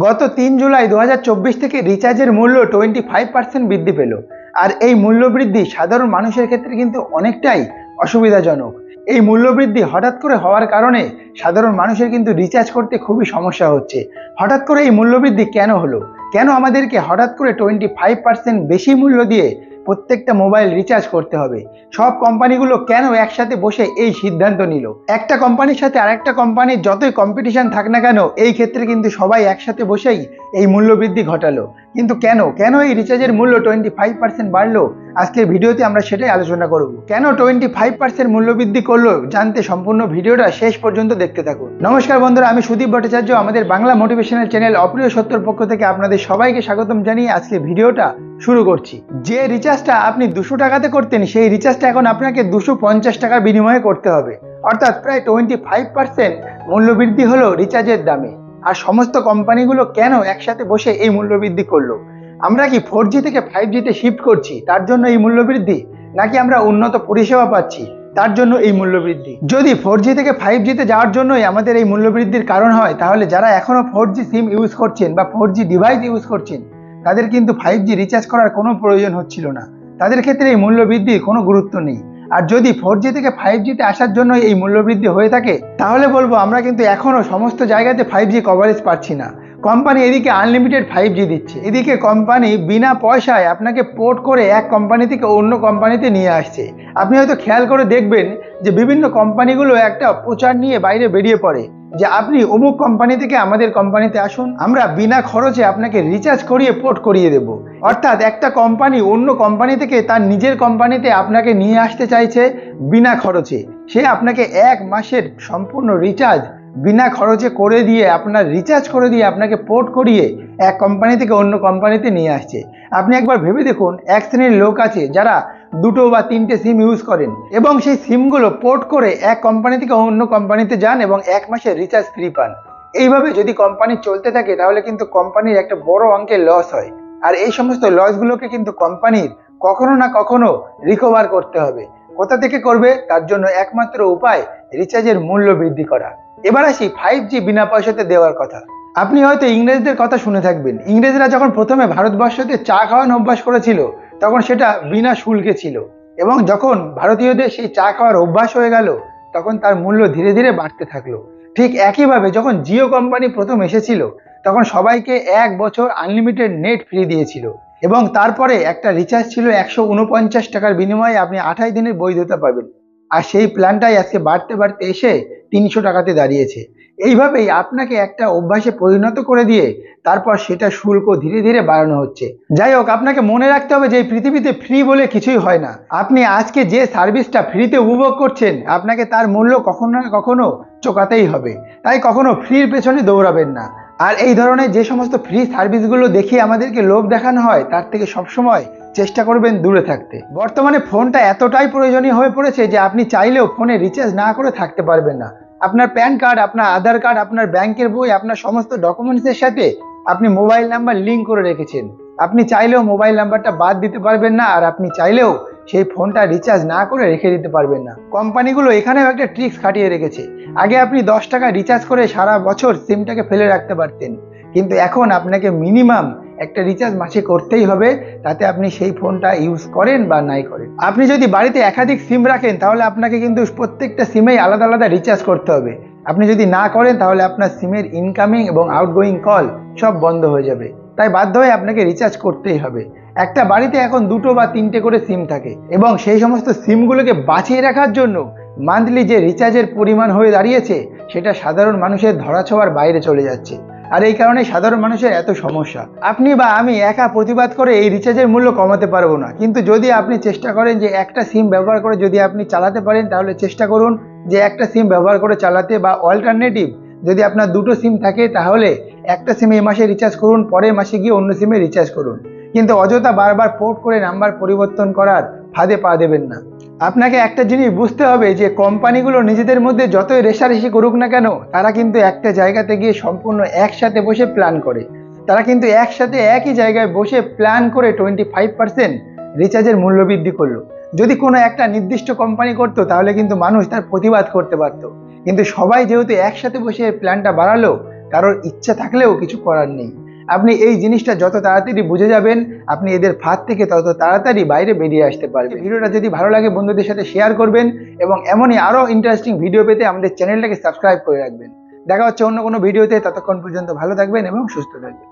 গত ৩ জুলাই ২০২৪ থেকে রিচার্জের মূল্য 25% বৃদ্ধি পেল। আর এই মূল্য বৃদ্ধি সাধারণ মানুষের ক্ষেত্রে কিন্তু অনেকটাই অসুবিধাজনক। এই মূল্য বৃদ্ধি হঠাৎ করে হওয়ার কারণে সাধারণ মানুষের কিন্তু রিচার্জ করতে খুবই সমস্যা হচ্ছে। হঠাৎ করে এই মূল্য বৃদ্ধি কেন হলো? কেন আমাদেরকে হঠাৎ করে 25% বেশি মূল্য দিয়ে প্রত্যেকটা মোবাইল রিচার্জ করতে হবে? সব কোম্পানিগুলো কেন একসাথে বসে এই সিদ্ধান্ত নিল? একটা কোম্পানির সাথে আরেকটা কোম্পানির যতই কম্পিটিশন থাক না কেন, এই ক্ষেত্রে কিন্তু সবাই একসাথে বসেই এই মূল্য বৃদ্ধি ঘটালো। কিন্তু কেন কেন এই রিচার্জের মূল্য 25% বাড়লো? আজকের ভিডিওতে আমরা সেটাই আলোচনা করব। কেন 25% মূল্য বৃদ্ধি করলো জানতে সম্পূর্ণ ভিডিওটা শেষ পর্যন্ত দেখতে থাকুন। নমস্কার বন্ধুরা, আমি সুদীপ ভট্টাচার্য। আমাদের বাংলা মোটিভেশনাল চ্যানেল অপ্রিয় সত্যর পক্ষ থেকে আপনাদের সবাইকে স্বাগতম জানিয়ে আজকে ভিডিওটা শুরু করছি। যে রিচার্জটা আপনি 200 টাকাতে করতেন, সেই রিচার্জটা এখন আপনাকে 250 টাকার বিনিময়ে করতে হবে। অর্থাৎ প্রায় 25% মূল্য বৃদ্ধি হলো রিচার্জের দামে। আর সমস্ত কোম্পানিগুলো কেন একসাথে বসে এই মূল্য বৃদ্ধি করলো? আমরা কি 4G থেকে 5G তে শিফট করছি তার জন্য এই মূল্য বৃদ্ধি, নাকি আমরা উন্নত পরিষেবা পাচ্ছি তার জন্য এই মূল্য বৃদ্ধি? যদি 4G থেকে 5G তে যাওয়ার জন্যই আমাদের এই মূল্য বৃদ্ধির কারণ হয়, তাহলে যারা এখনো 4G সিম ইউজ করছেন বা 4G ডিভাইস ইউজ করছেন, তাদের কিন্তু 5G রিচার্জ করার কোনো প্রয়োজন হচ্ছিল না। তাদের ক্ষেত্রে এই মূল্য বৃদ্ধির কোনো গুরুত্ব নেই। আর যদি 4G থেকে 5G তে আসার জন্য এই মূল্য বৃদ্ধি হয়ে থাকে, তাহলে বলবো আমরা কিন্তু এখনো সমস্ত জায়গাতে 5G কভারেজ পাচ্ছি না। কোম্পানি এদিকে আনলিমিটেড 5G দিচ্ছে, এদিকে কোম্পানি বিনা পয়সায় আপনাকে পোর্ট করে এক কোম্পানি থেকে অন্য কোম্পানিতে নিয়ে আসছে। আপনি হয়তো খেয়াল করে দেখবেন যে বিভিন্ন কোম্পানিগুলো একটা প্রচার নিয়ে বাইরে বেরিয়ে পড়ে যে আপনি অমুক কোম্পানি থেকে আমাদের কোম্পানিতে আসুন, আমরা বিনা খরচে আপনাকে রিচার্জ করিয়ে পোর্ট করিয়ে দেব। অর্থাৎ একটা কোম্পানি অন্য কোম্পানি থেকে তার নিজের কোম্পানিতে আপনাকে নিয়ে আসতে চাইছে বিনা খরচে। সে আপনাকে 1 মাসের সম্পূর্ণ রিচার্জ বিনা খরচে করে দিয়ে, আপনার রিচার্জ করে দিয়ে আপনাকে পোর্ট করিয়ে এক কোম্পানি থেকে অন্য কোম্পানিতে নিয়ে আসছে। আপনি একবার ভেবে দেখুন, এক শ্রেণীর লোক আছে যারা 2টো বা 3টে সিম ইউজ করেন এবং সেই সিমগুলো পোর্ট করে এক কোম্পানি থেকে অন্য কোম্পানিতে যান এবং 1 মাসের রিচার্জ ফ্রি পান। এইভাবে যদি কোম্পানি চলতে থাকে তাহলে কিন্তু কোম্পানির একটা বড় অঙ্কের লস হয়। আর এই সমস্ত লসগুলোকে কিন্তু কোম্পানির কখনো না কখনো রিকভার করতে হবে। কোথা থেকে করবে? তার জন্য একমাত্র উপায় রিচার্জের মূল্য বৃদ্ধি করা। এবার আসি 5G বিনা পয়সাতে দেওয়ার কথা। আপনি হয়তো ইংরেজদের কথা শুনে থাকবেন। ইংরেজরা যখন প্রথমে ভারতবর্ষতে চা খাওয়ানো অভ্যাস করেছিল, তখন সেটা বিনা শুল্কে ছিল। এবং যখন ভারতীয়দের সেই চা খাওয়ার অভ্যাস হয়ে গেল, তখন তার মূল্য ধীরে ধীরে বাড়তে থাকলো। ঠিক একইভাবে যখন জিও কোম্পানি প্রথম এসেছিল, তখন সবাইকে 1 বছর আনলিমিটেড নেট ফ্রি দিয়েছিল এবং তারপরে একটা রিচার্জ ছিল 149 টাকার বিনিময়ে আপনি 28 দিনের বৈধতা পাবেন। আর সেই প্ল্যানটাই আজকে বাড়তে বাড়তে এসে 300 টাকাতে দাঁড়িয়েছে। এইভাবেই আপনাকে একটা অভ্যাসে পরিণত করে দিয়ে তারপর সেটা শুল্ক ধীরে ধীরে বাড়ানো হচ্ছে। যাই হোক, আপনাকে মনে রাখতে হবে যে এই পৃথিবীতে ফ্রি বলে কিছুই হয় না। আপনি আজকে যে সার্ভিসটা ফ্রিতে উপভোগ করছেন, আপনাকে তার মূল্য কখনো না কখনো চোকাতেই হবে। তাই কখনো ফ্রির পেছনে দৌড়াবেন না। আর এই ধরনের যে সমস্ত ফ্রি সার্ভিসগুলো দেখিয়ে আমাদেরকে লোভ দেখানো হয়, তার থেকে সবসময় চেষ্টা করবেন দূরে থাকতে। বর্তমানে ফোনটা এতটাই প্রয়োজনীয় হয়ে পড়েছে যে আপনি চাইলেও ফোনে রিচার্জ না করে থাকতে পারবেন না। আপনার প্যান কার্ড, আপনার আধার কার্ড, আপনার ব্যাংকের বই, আপনার সমস্ত ডকুমেন্টসের সাথে আপনি মোবাইল নাম্বার লিঙ্ক করে রেখেছেন। আপনি চাইলেও মোবাইল নাম্বারটা বাদ দিতে পারবেন না, আর আপনি চাইলেও সেই ফোনটা রিচার্জ না করে রেখে দিতে পারবেন না। কোম্পানিগুলো এখানেও একটা ট্রিক্স খাটিয়ে রেখেছে। আগে আপনি 10 টাকা রিচার্জ করে সারা বছর সিমটাকে ফেলে রাখতে পারতেন, কিন্তু এখন আপনাকে মিনিমাম একটা রিচার্জ মাসে করতেই হবে, তাতে আপনি সেই ফোনটা ইউজ করেন বা নাই করেন। আপনি যদি বাড়িতে একাধিক সিম রাখেন, তাহলে আপনাকে কিন্তু প্রত্যেকটা সিমেই আলাদা আলাদা রিচার্জ করতে হবে। আপনি যদি না করেন, তাহলে আপনার সিমের ইনকামিং এবং আউটগোয়িং কল সব বন্ধ হয়ে যাবে। তাই বাধ্য হয়ে আপনাকে রিচার্জ করতেই হবে। একটা বাড়িতে এখন 2টো বা 3টে করে সিম থাকে এবং সেই সমস্ত সিমগুলোকে বাঁচিয়ে রাখার জন্য মান্থলি যে রিচার্জের পরিমাণ হয়ে দাঁড়িয়েছে, সেটা সাধারণ মানুষের ধরাছোঁয়ার বাইরে চলে যাচ্ছে। আর এই কারণে সাধারণ মানুষের এত সমস্যা। আপনি বা আমি একা প্রতিবাদ করে এই রিচার্জের মূল্য কমাতে পারবো না, কিন্তু যদি আপনি চেষ্টা করেন যে একটা সিম ব্যবহার করে যদি আপনি চালাতে পারেন, তাহলে চেষ্টা করুন যে একটা সিম ব্যবহার করে চালাতে। বা অল্টারনেটিভ, যদি আপনার 2টো সিম থাকে, তাহলে একটা সিমে এই মাসে রিচার্জ করুন, পরের মাসে গিয়ে অন্য সিমে রিচার্জ করুন। কিন্তু অযথা বারবার পোর্ট করে নাম্বার পরিবর্তন করার ফাঁদে পা দেবেন না। আপনাকে একটা জিনিস বুঝতে হবে যে কোম্পানিগুলো নিজেদের মধ্যে যতই রেষারেষি করুক না কেন, তারা কিন্তু একটা জায়গাতে গিয়ে সম্পূর্ণ একসাথে বসে প্ল্যান করে। তারা কিন্তু একসাথে একই জায়গায় বসে প্ল্যান করে 25% রিচার্জের মূল্য বৃদ্ধি করলো। যদি কোনো একটা নির্দিষ্ট কোম্পানি করতো, তাহলে কিন্তু মানুষ তার প্রতিবাদ করতে পারত। কিন্তু সবাই যেহেতু একসাথে বসে প্ল্যানটা বাড়ালো, কারোর ইচ্ছা থাকলেও কিছু করার নেই। আপনি এই জিনিসটা যত তাড়াতাড়ি বুঝে যাবেন, আপনি এদের ফাঁদ থেকে তত তাড়াতাড়ি বাইরে বেরিয়ে আসতে পারবেন। ভিডিওটা যদি ভালো লাগে বন্ধুদের সাথে শেয়ার করবেন এবং এমনই আরও ইন্টারেস্টিং ভিডিও পেতে আমাদের চ্যানেলটাকে সাবস্ক্রাইব করে রাখবেন। দেখা হচ্ছে অন্য কোনো ভিডিওতে, ততক্ষণ পর্যন্ত ভালো থাকবেন এবং সুস্থ থাকবেন।